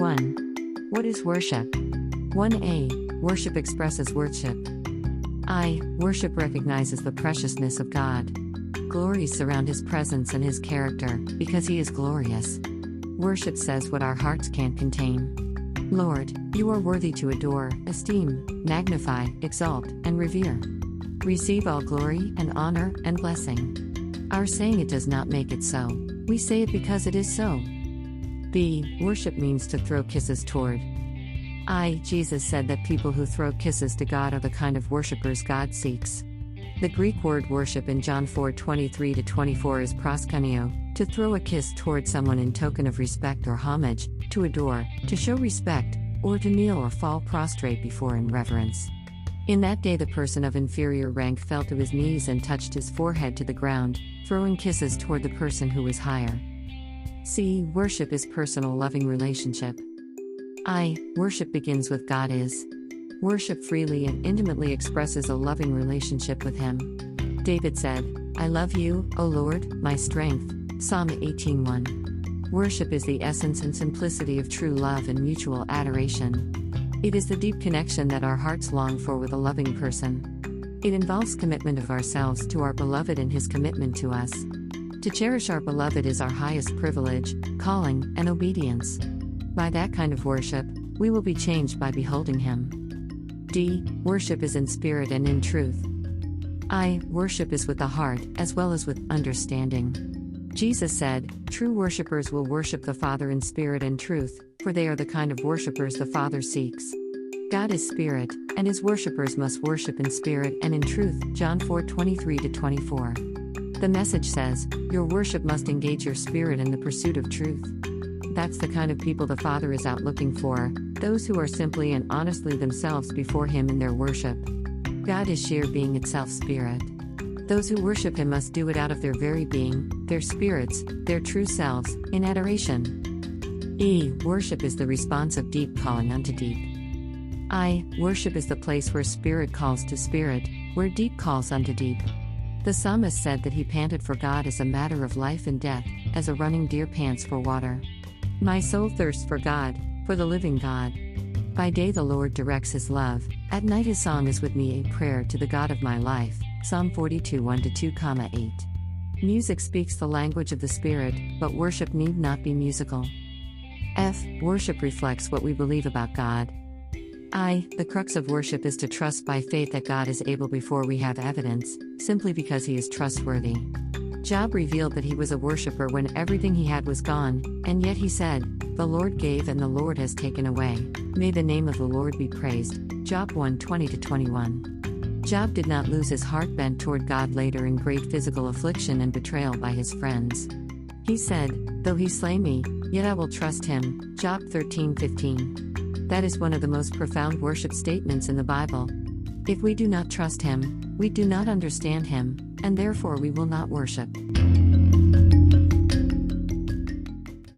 1. What is worship? 1a. Worship expresses worship. Worship recognizes the preciousness of God. Glories surround His presence and His character, because He is glorious. Worship says what our hearts can't contain. Lord, You are worthy to adore, esteem, magnify, exalt, and revere. Receive all glory and honor and blessing. Our saying it does not make it so. We say it because it is so. B. Worship means to throw kisses toward. Jesus said that people who throw kisses to God are the kind of worshippers God seeks. The Greek word worship in John 4:23-24 is proskuneo, to throw a kiss toward someone in token of respect or homage, to adore, to show respect, or to kneel or fall prostrate before in reverence. In that day the person of inferior rank fell to his knees and touched his forehead to the ground, throwing kisses toward the person who was higher. C. Worship is personal loving relationship. Worship begins with God is. Worship freely and intimately expresses a loving relationship with Him. David said, I love You, O Lord, my strength. Psalm 18:1. Worship is the essence and simplicity of true love and mutual adoration. It is the deep connection that our hearts long for with a loving person. It involves commitment of ourselves to our beloved and His commitment to us. To cherish our beloved is our highest privilege, calling, and obedience. By that kind of worship, we will be changed by beholding Him. D. Worship is in spirit and in truth. Worship is with the heart, as well as with understanding. Jesus said, true worshippers will worship the Father in spirit and truth, for they are the kind of worshippers the Father seeks. God is spirit, and His worshippers must worship in spirit and in truth. John 4:23-24. The Message says, your worship must engage your spirit in the pursuit of truth. That's the kind of people the Father is out looking for, those who are simply and honestly themselves before Him in their worship. God is sheer being itself spirit. Those who worship Him must do it out of their very being, their spirits, their true selves, in adoration. E. Worship is the response of deep calling unto deep. Worship is the place where spirit calls to spirit, where deep calls unto deep. The psalmist said that he panted for God as a matter of life and death, as a running deer pants for water. My soul thirsts for God, for the living God. By day the Lord directs His love, at night His song is with me a prayer to the God of my life. Psalm 42:1-2,8. Music speaks the language of the Spirit, but worship need not be musical. F. Worship reflects what we believe about God. The crux of worship is to trust by faith that God is able before we have evidence, simply because He is trustworthy. Job revealed that he was a worshipper when everything he had was gone, and yet he said, the Lord gave and the Lord has taken away. May the name of the Lord be praised. Job 1:20-21. Job did not lose his heart bent toward God later in great physical affliction and betrayal by his friends. He said, though He slay me, yet I will trust Him. Job 13:15. That is one of the most profound worship statements in the Bible. If we do not trust Him, we do not understand Him, and therefore we will not worship.